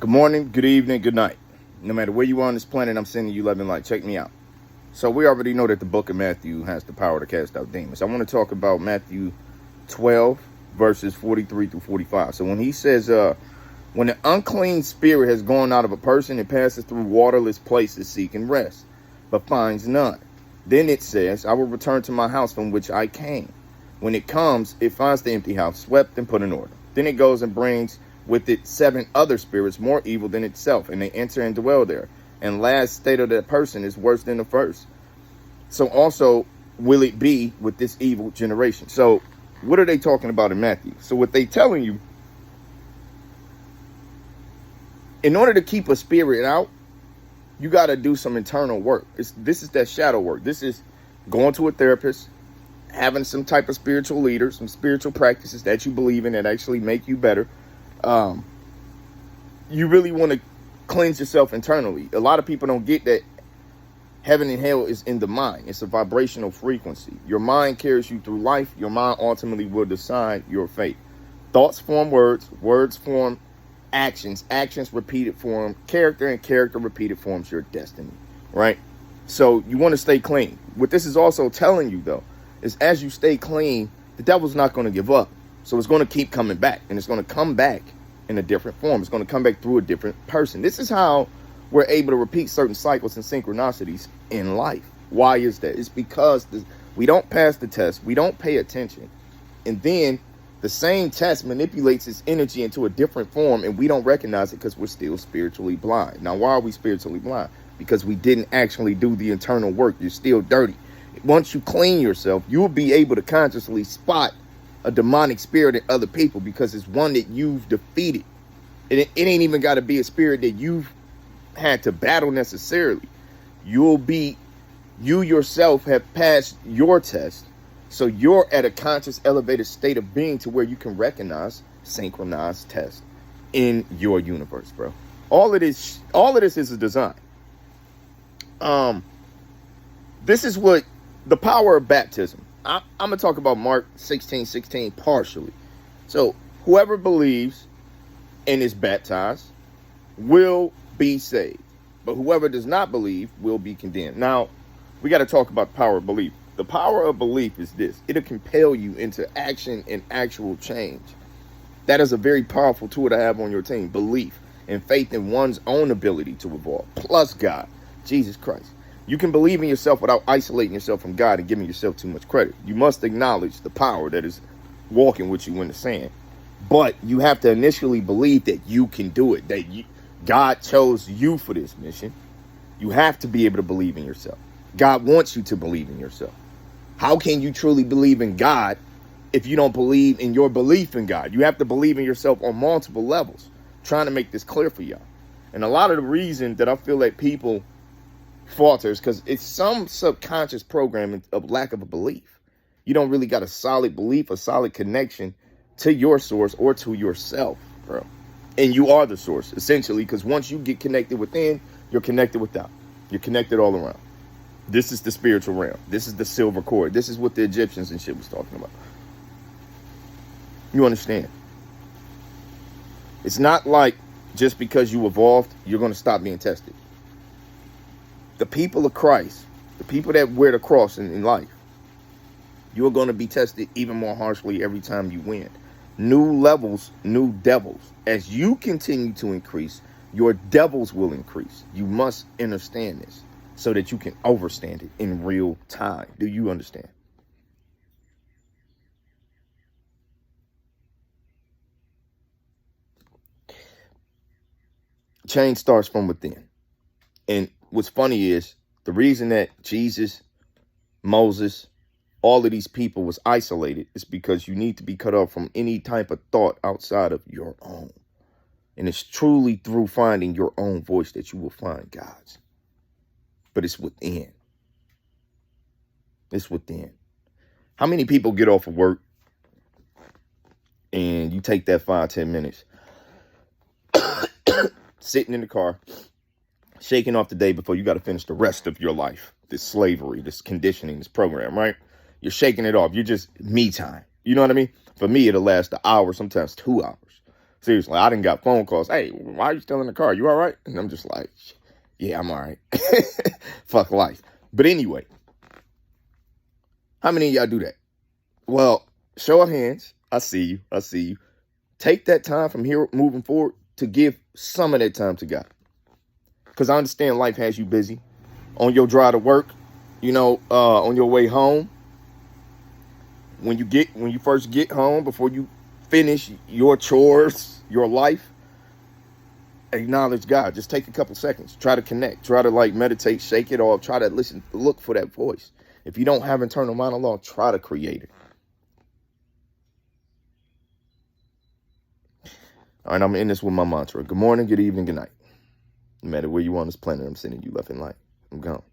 Good morning, good evening, good night. No matter where you are on this planet, I'm sending you love and light. Check me out. So we already know that the book of Matthew has the power to cast out demons. I want to talk about Matthew 12, verses 43 through 45. So when he says, when an unclean spirit has gone out of a person, it passes through waterless places seeking rest, but finds none. Then it says, I will return to my house from which I came. When it comes, it finds the empty house swept and put in order. Then it goes and brings with it 7 other spirits more evil than itself, and they enter and dwell there. And last state of that person is worse than the first. So also will it be with this evil generation. So what are they talking about in Matthew? So what they telling you, in order to keep a spirit out, you got to do some internal work. This is that shadow work. This is going to a therapist, having some type of spiritual leader, some spiritual practices that you believe in that actually make you better. You really want to cleanse yourself internally. A lot of people don't get that heaven and hell is in the mind. It's a vibrational frequency. Your mind carries you through life. Your mind ultimately will decide your fate. Thoughts form words. Words form actions. Actions repeated form character, and character repeated forms your destiny, right? So you want to stay clean. What this is also telling you, though, is as you stay clean, the devil's not going to give up. So it's going to keep coming back, and it's going to come back in a different form. It's going to come back through a different person. This is how we're able to repeat certain cycles and synchronicities in life. Why is that? It's because we don't pass the test. We don't pay attention. And then the same test manipulates its energy into a different form, and we don't recognize it because we're still spiritually blind. Now, why are we spiritually blind? Because we didn't actually do the internal work. You're still dirty. Once you clean yourself, you'll be able to consciously spot a demonic spirit in other people because it's one that you've defeated. It ain't even got to be a spirit that you've had to battle necessarily. You yourself have passed your test. So you're at a conscious, elevated state of being to where you can recognize synchronized tests in your universe, bro. All of this is a design. This is what the power of baptism. I'm going to talk about Mark 16:16 partially. So whoever believes and is baptized will be saved, but whoever does not believe will be condemned. Now, we got to talk about the power of belief. The power of belief is this. It'll compel you into action and actual change. That is a very powerful tool to have on your team. Belief and faith in one's own ability to evolve, plus God, Jesus Christ. You can believe in yourself without isolating yourself from God and giving yourself too much credit. You must acknowledge the power that is walking with you in the sand. But you have to initially believe that you can do it, that God chose you for this mission. You have to be able to believe in yourself. God wants you to believe in yourself. How can you truly believe in God if you don't believe in your belief in God? You have to believe in yourself on multiple levels. I'm trying to make this clear for y'all. And a lot of the reason that I feel like people falters because it's some subconscious programming of lack of a belief. You don't really got a solid belief, a solid connection to your source or to yourself, bro. And you are the source, essentially, because once you get connected within, you're connected without. You're connected all around. This is the spiritual realm. This is the silver cord. This is what the Egyptians and shit was talking about. You understand? It's not like just because you evolved, you're going to stop being tested. The people of Christ, the people that wear the cross in life, you're going to be tested even more harshly every time you win. New levels, new devils. As you continue to increase, your devils will increase. You must understand this so that you can overstand it in real time. Do you understand? Change starts from within. And what's funny is the reason that Jesus, Moses, all of these people was isolated is because you need to be cut off from any type of thought outside of your own. And it's truly through finding your own voice that you will find God's. But it's within. It's within. How many people get off of work and you take that 5-10 minutes sitting in the car, shaking off the day before you got to finish the rest of your life, this slavery, this conditioning, this program, right? You're shaking it off. You're just me time. You know what I mean? For me, it'll last an hour, sometimes 2 hours. Seriously, I didn't got phone calls. Hey, why are you still in the car? You all right? And I'm just like, yeah, I'm all right. Fuck life. But anyway, how many of y'all do that? Well, show of hands. I see you. I see you. Take that time from here moving forward to give some of that time to God. Because I understand life has you busy. On your drive to work, on your way home, when you first get home, before you finish your chores, your life, acknowledge God. Just take a couple seconds. Try to connect. Try to meditate, shake it off. Try to listen, look for that voice. If you don't have internal monologue, try to create it. All right, I'm going to end this with my mantra. Good morning, good evening, good night. No matter where you on this planet, I'm sending you love and light. I'm gone.